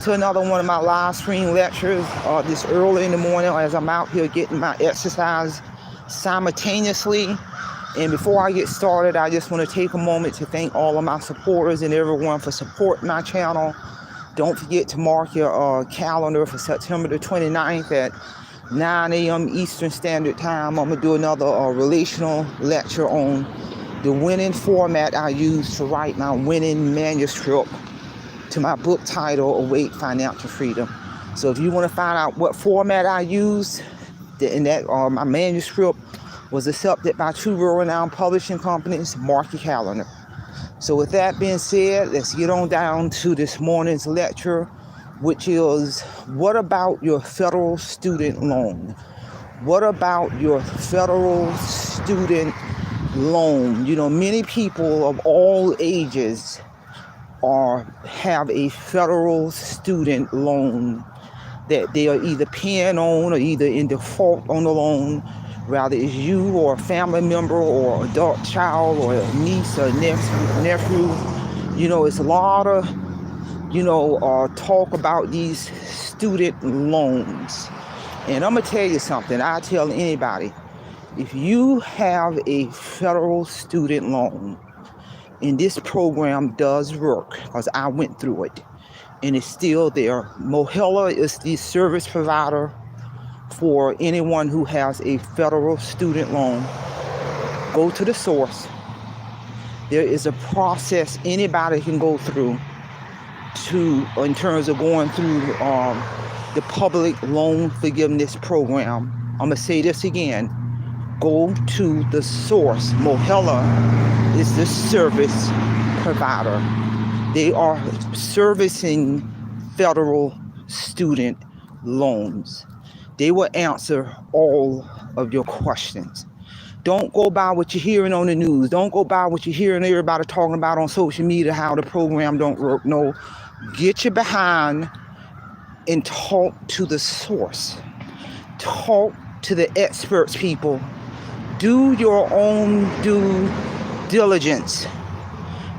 To another one of my live stream lectures this early in the morning as I'm out here getting my exercise simultaneously. And before I get started, I just want to take a moment to thank all of my supporters and everyone for supporting my channel. Don't forget to mark your calendar for September the 29th at 9 a.m. Eastern Standard Time. I'm going to do another relational lecture on the winning format I use to write my winning manuscript to my book title, Awake Financial Freedom. So if you want to find out what format I use, and that my manuscript was accepted by two world-renowned publishing companies, mark your calendar. So with that being said, let's get on down to this morning's lecture, which is, what about your federal student loan? What about your federal student loan? You know, many people of all ages have a federal student loan that they are either paying on or either in default on the loan, whether it's you or a family member or adult child or a niece or nephew. You know, it's a lot of, talk about these student loans. And I'm going to tell you something. I tell anybody, if you have a federal student loan, and this program does work because I went through it and it's still there. Mohela is the service provider for anyone who has a federal student loan. Go to the source. There is a process anybody can go through in terms of going through the public loan forgiveness program. I'm going to say this again. Go to the source. Mohela is the service provider. They are servicing federal student loans. They will answer all of your questions. Don't go by what you're hearing on the news. Don't go by what you're hearing everybody talking about on social media, how the program don't work. No, get your behind and talk to the source. Talk to the experts, people. Do your own due diligence.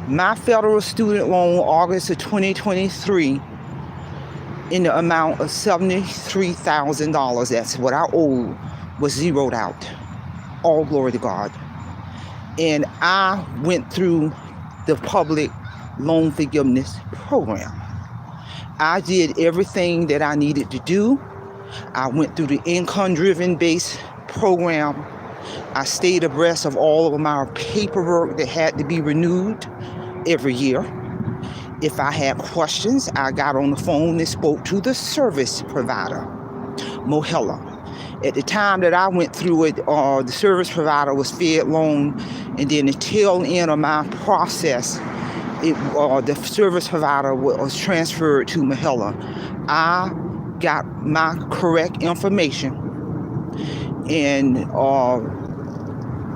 My federal student loan, August of 2023, in the amount of $73,000, that's what I owe, was zeroed out. All glory to God. And I went through the public loan forgiveness program. I did everything that I needed to do. I went through the income-driven based program. I stayed abreast of all of my paperwork that had to be renewed every year. If I had questions, I got on the phone and spoke to the service provider, Mohela. At the time that I went through it, the service provider was Fed Loan, and then the tail end of my process, the service provider was transferred to Mohela. I got my correct information, and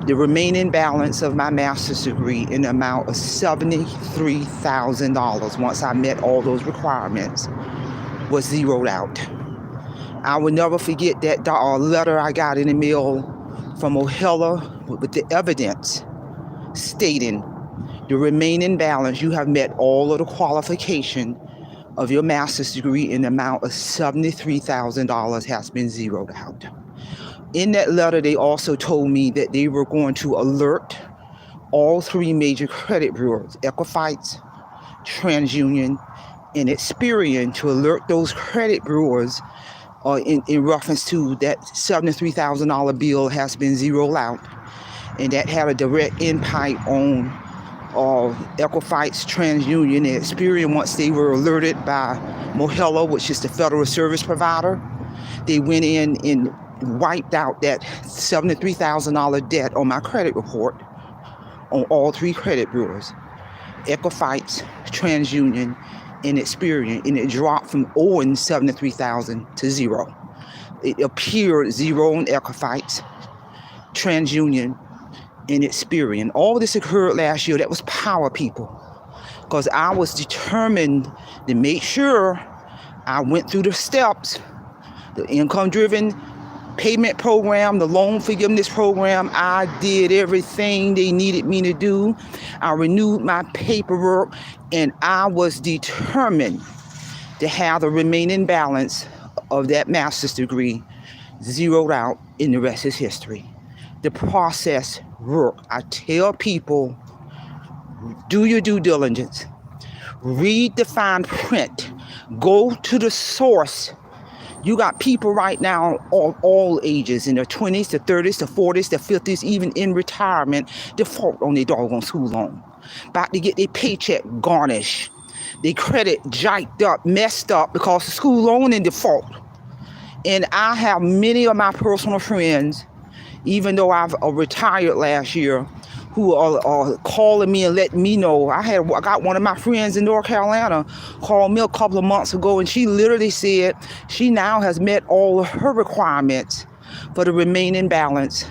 the remaining balance of my master's degree in the amount of $73,000, once I met all those requirements, was zeroed out. I will never forget that letter I got in the mail from Mohela with the evidence stating the remaining balance, you have met all of the qualification of your master's degree in the amount of $73,000 has been zeroed out. In that letter, they also told me that they were going to alert all three major credit bureaus, Equifax, TransUnion, and Experian, to alert those credit bureaus in reference to that $73,000 bill has been zeroed out. And that had a direct impact on Equifax, TransUnion, and Experian. Once they were alerted by Mohela, which is the federal service provider, they went in and wiped out that $73,000 debt on my credit report on all three credit bureaus, Equifax, TransUnion, and Experian, and it dropped from owing $73,000 to zero. It appeared zero on Equifax, TransUnion, and Experian. All this occurred last year. That was power, people, because I was determined to make sure I went through the steps, the income-driven payment program, the loan forgiveness program. I did everything they needed me to do. I renewed my paperwork, and I was determined to have the remaining balance of that master's degree zeroed out, and the rest is history. The process works. I tell people, do your due diligence. Read the fine print. Go to the source. You got people right now, all ages, in their 20s, the 30s, the 40s, the 50s, even in retirement, default on their doggone school loan. About to get their paycheck garnished. Their credit jacked up, messed up because the school loan in default. And I have many of my personal friends, even though I've retired last year, who are calling me and letting me know. I got one of my friends in North Carolina call me a couple of months ago, and she literally said she now has met all of her requirements for the remaining balance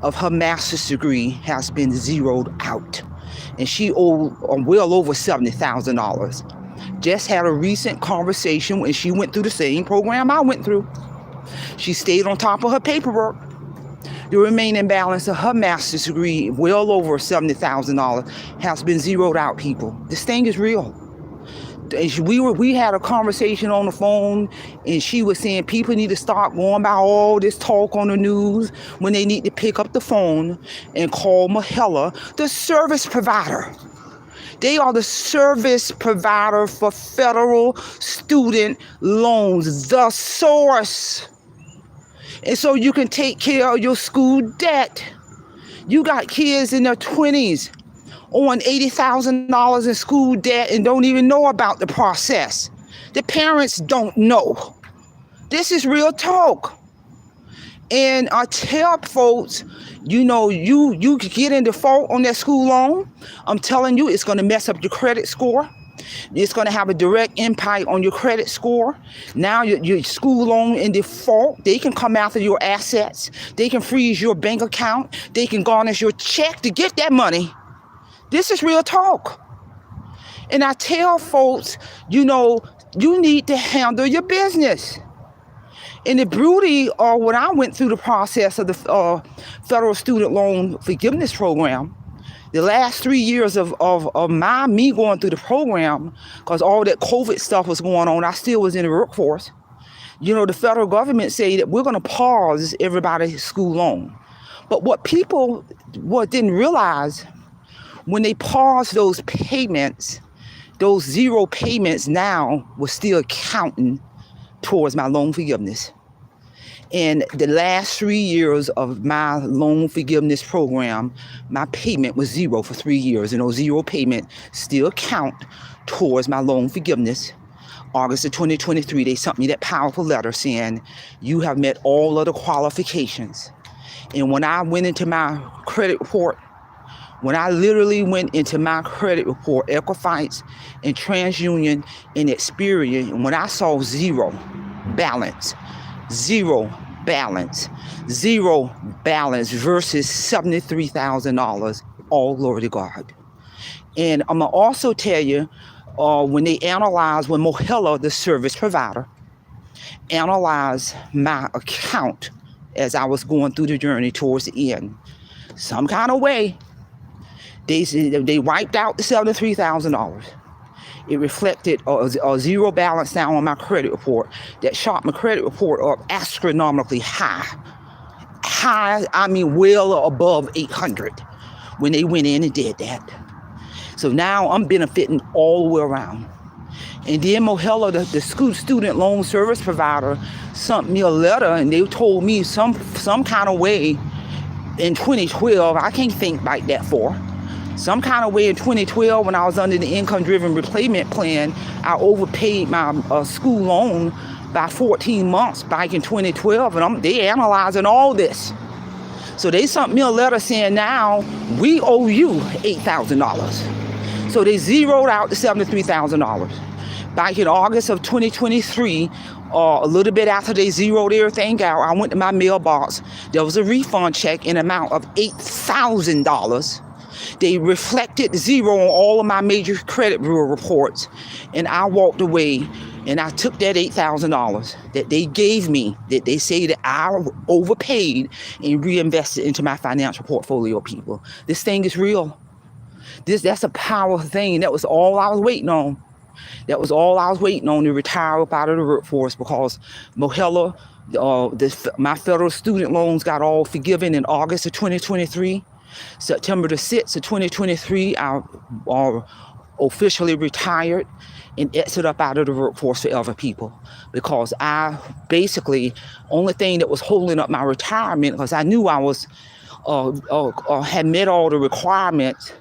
of her master's degree has been zeroed out. And she owed well over $70,000. Just had a recent conversation when she went through the same program I went through. She stayed on top of her paperwork. The remaining balance of her master's degree, well over $70,000, has been zeroed out, people. This thing is real. We had a conversation on the phone, and she was saying people need to start going by all this talk on the news when they need to pick up the phone and call Mahela, the service provider. They are the service provider for federal student loans, the source. And so you can take care of your school debt. You got kids in their 20s on $80,000 in school debt and don't even know about the process. The parents don't know. This is real talk. And I tell folks, you get in default on that school loan. I'm telling you, it's going to mess up your credit score. It's going to have a direct impact on your credit score. Now your school loan in default, they can come after your assets. They can freeze your bank account. They can garnish your check to get that money. This is real talk. And I tell folks, you need to handle your business. And the beauty of when I went through the process of the federal student loan forgiveness program, the last 3 years of me going through the program, because all that COVID stuff was going on, I still was in the workforce. The federal government say that we're going to pause everybody's school loan. But what people didn't realize, when they paused those payments, those zero payments now was still counting towards my loan forgiveness. In the last 3 years of my loan forgiveness program, my payment was zero for 3 years, and those zero payments still count towards my loan forgiveness. August of 2023, they sent me that powerful letter saying, you have met all of the qualifications. And when I went into my credit report, when I literally went into my credit report, Equifax and TransUnion and Experian, and when I saw zero balance versus $73,000, all glory to God. And I'm going to also tell you, when Mohela, the service provider, analyzed my account as I was going through the journey towards the end, some kind of way, they wiped out the $73,000. It reflected a zero balance down on my credit report that shot my credit report up astronomically high. I mean, well above 800 when they went in and did that. So now I'm benefiting all the way around. And then Mohela, the student loan service provider, sent me a letter, and they told me some kind of way in 2012, I can't think like that for. Some kind of way in 2012, when I was under the income-driven repayment plan, I overpaid my school loan by 14 months back in 2012, and they analyzing all this. So they sent me a letter saying, now we owe you $8,000. So they zeroed out the $73,000. Back in August of 2023, a little bit after they zeroed everything out, I went to my mailbox. There was a refund check in amount of $8,000. They reflected zero on all of my major credit bureau reports. And I walked away and I took that $8,000 that they gave me, that they say that I overpaid, and reinvested into my financial portfolio, people. This thing is real. That's a powerful thing. That was all I was waiting on. That was all I was waiting on to retire up out of the workforce, because Mohella, my federal student loans got all forgiven in August of 2023. September the 6th of 2023, I officially retired and exit up out of the workforce forever, people, because I basically, only thing that was holding up my retirement, because I knew I was had met all the requirements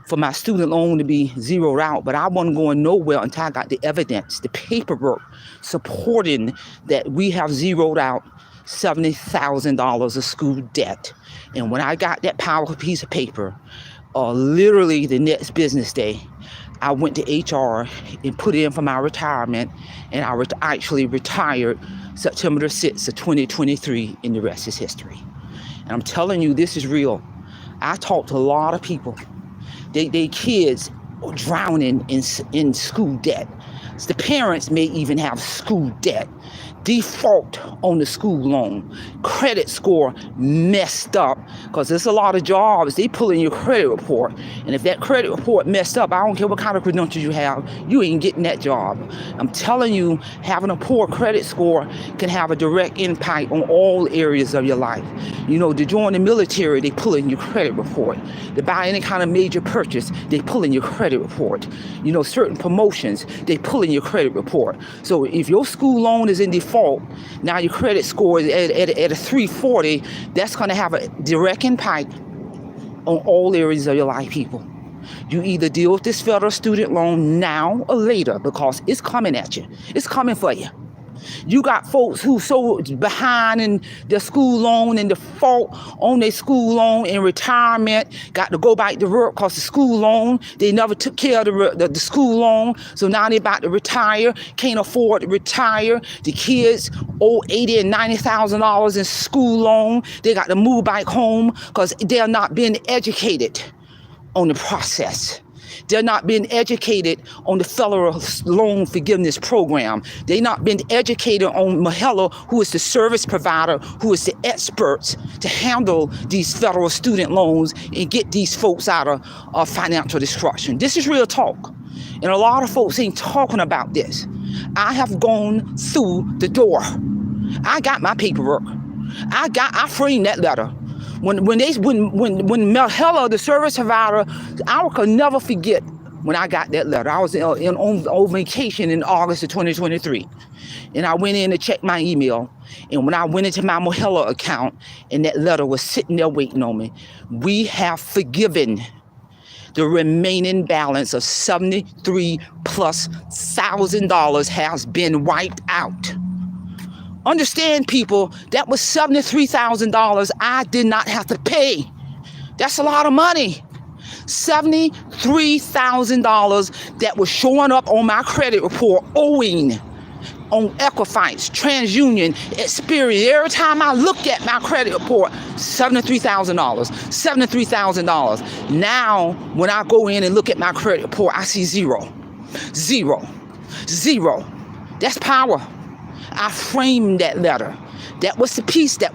for my student loan to be zeroed out, but I wasn't going nowhere until I got the evidence, the paperwork supporting that we have zeroed out $70,000 of school debt. And when I got that powerful piece of paper, literally the next business day, I went to HR and put in for my retirement, and I actually retired September the 6th of 2023, and the rest is history. And I'm telling you, this is real. I talked to a lot of people. They kids are drowning in school debt. The parents may even have school debt. Default on the school loan. Credit score messed up, because there's a lot of jobs, they pull in your credit report. And if that credit report messed up, I don't care what kind of credentials you have, you ain't getting that job. I'm telling you, having a poor credit score can have a direct impact on all areas of your life. You know, to join the military, they pull in your credit report. To buy any kind of major purchase, they pull in your credit report. You know, certain promotions, they pull in your credit report. So if your school loan is in default, now your credit score is at a 340, that's going to have a direct impact on all areas of your life, people. You either deal with this federal student loan now or later, because it's coming at you. It's coming for you. You got folks who so behind in their school loan and default on their school loan in retirement, got to go back to work because the school loan, they never took care of the school loan. So now they're about to retire, can't afford to retire. The kids owe $80,000 and $90,000 in school loan. They got to move back home because they're not being educated on the process. They're not being educated on the federal loan forgiveness program. They're not being educated on Mohella, who is the service provider, who is the experts to handle these federal student loans and get these folks out of financial destruction. This is real talk. And a lot of folks ain't talking about this. I have gone through the door. I got my paperwork. I framed that letter. When Mohella, the service provider, I could never forget when I got that letter. I was on vacation in August of 2023, and I went in to check my email. And when I went into my Mohella account, and that letter was sitting there waiting on me, we have forgiven the remaining balance of $73,000+ has been wiped out. Understand, people, that was $73,000 I did not have to pay. That's a lot of money. $73,000 that was showing up on my credit report owing on Equifax, TransUnion, Experian. Every time I look at my credit report, $73,000, $73,000. Now, when I go in and look at my credit report, I see zero. That's power. I framed that letter. That was the piece that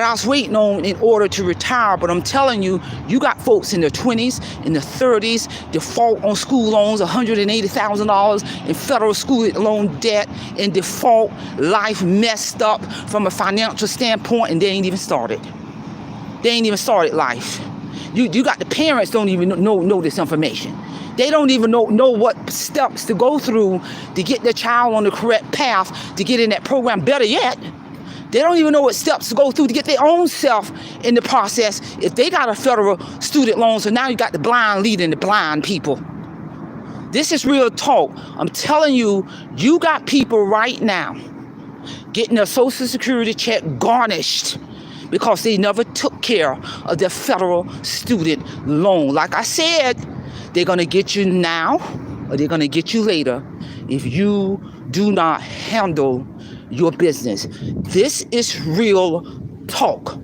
I was waiting on in order to retire. But I'm telling you, you got folks in their 20s, in their 30s, default on school loans, $180,000 in federal school loan debt, in default, life messed up from a financial standpoint, and they ain't even started. They ain't even started life. You got the parents don't even know this information. They don't even know what steps to go through to get their child on the correct path to get in that program. Better yet, they don't even know what steps to go through to get their own self in the process if they got a federal student loan. So now you got the blind leading the blind, people. This is real talk. I'm telling you, you got people right now getting their Social Security check garnished because they never took care of their federal student loan. Like I said, they're going to get you now or they're going to get you later if you do not handle your business. This is real talk.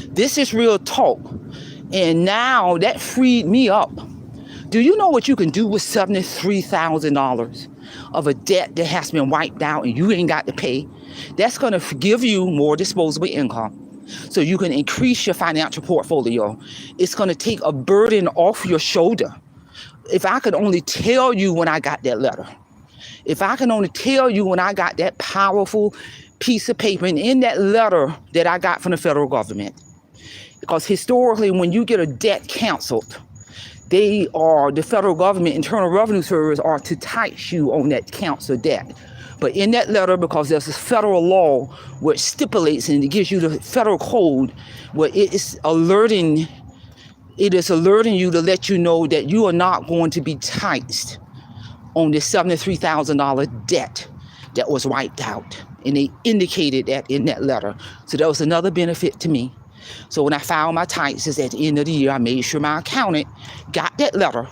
This is real talk. And now that freed me up. Do you know what you can do with $73,000 of a debt that has been wiped out and you ain't got to pay? That's going to give you more disposable income, so you can increase your financial portfolio. It's going to take a burden off your shoulder. If I could only tell you when I got that letter, if I can only tell you when I got that powerful piece of paper, and in that letter that I got from the federal government, because historically, when you get a debt canceled, the federal government, Internal Revenue Service, are to tax you on that canceled debt. But in that letter, because there's a federal law which stipulates and it gives you the federal code where it is alerting you to let you know that you are not going to be taxed on this $73,000 debt that was wiped out. And they indicated that in that letter. So that was another benefit to me. So when I filed my taxes at the end of the year, I made sure my accountant got that letter.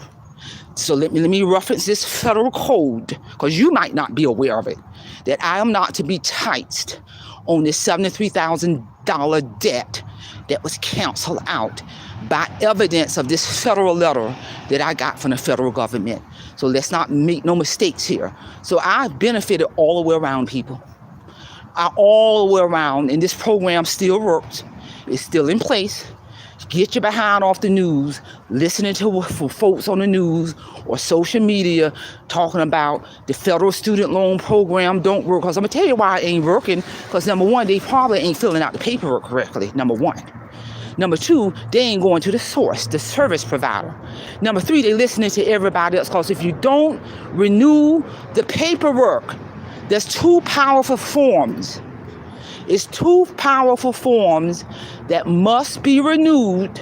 So let me reference this federal code, because you might not be aware of it, that I am not to be taxed on this $73,000 debt that was canceled out by evidence of this federal letter that I got from the federal government. So let's not make no mistakes here. So I benefited all the way around, people. All the way around, and this program still works. It's still in place. Get your behind off the news, listening to folks on the news or social media talking about the federal student loan program don't work. Because I'm going to tell you why it ain't working. Because number one, they probably ain't filling out the paperwork correctly, number one. Number two, they ain't going to the source, the service provider. Number three, they listening to everybody else. Because if you don't renew the paperwork, there's two powerful forms. It's two powerful forms that must be renewed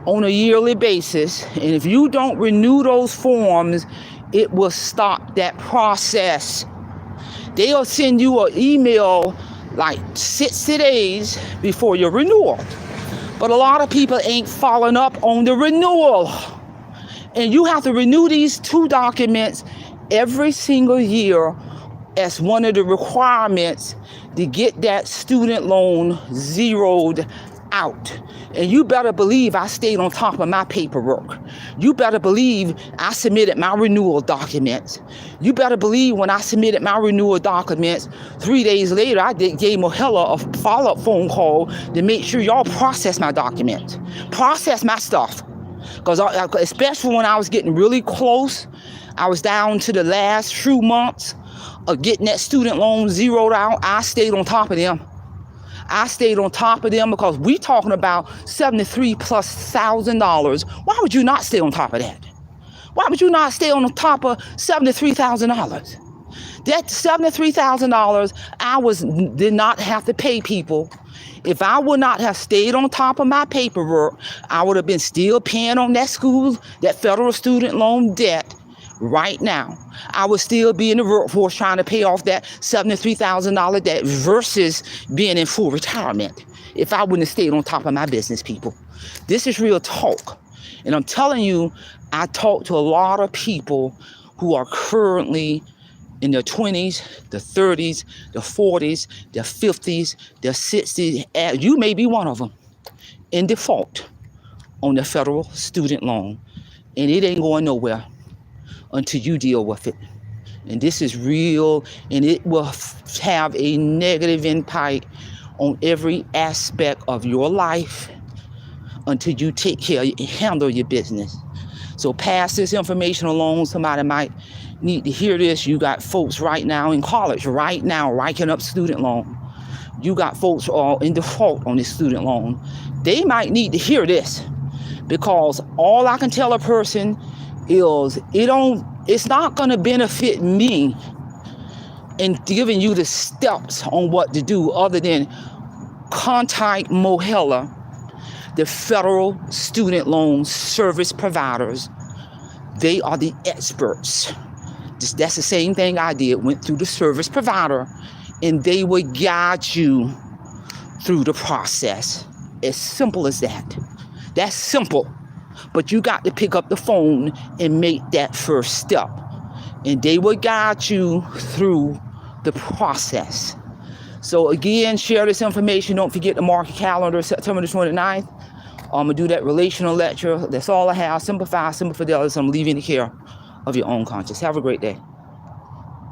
on a yearly basis. And if you don't renew those forms, it will stop that process. They'll send you an email like 60 days before your renewal. But a lot of people ain't following up on the renewal. And you have to renew these two documents every single year as one of the requirements to get that student loan zeroed out. And you better believe I stayed on top of my paperwork. You better believe I submitted my renewal documents. You better believe when I submitted my renewal documents, 3 days later, I gave Mohella a follow-up phone call to make sure y'all process my documents, process my stuff. Because especially when I was getting really close, I was down to the last few months of getting that student loan zeroed out. I stayed on top of them. I stayed on top of them because we talking about $73,000+. Why would you not stay on top of that? Why would you not stay on top of $73,000? That $73,000 did not have to pay people. If I would not have stayed on top of my paperwork, I would have been still paying on that federal student loan debt right now. I would still be in the workforce trying to pay off that $73,000 debt versus being in full retirement if I wouldn't have stayed on top of my business, people. This is real talk. And I'm telling you, I talk to a lot of people who are currently in their 20s, the 30s, the 40s, the 50s, the 60s. You may be one of them in default on the federal student loan. And it ain't going nowhere until you deal with it. And this is real, and it will have a negative impact on every aspect of your life until you take care, handle your business. So pass this information along. Somebody might need to hear this. You got folks right now in college, right now, racking up student loan. You got folks all in default on this student loan. They might need to hear this, because all I can tell a person is it's not going to benefit me in giving you the steps on what to do other than contact Mohella, the federal student loan service providers. They are the experts. That's the same thing I did, went through the service provider, and they would guide you through the process. As simple as that. That's simple. But you got to pick up the phone and make that first step. And they will guide you through the process. So again, share this information. Don't forget to mark your calendar, September the 29th. I'm going to do that relational lecture. That's all I have. Simple Fidelity. I'm leaving the care of your own conscience. Have a great day.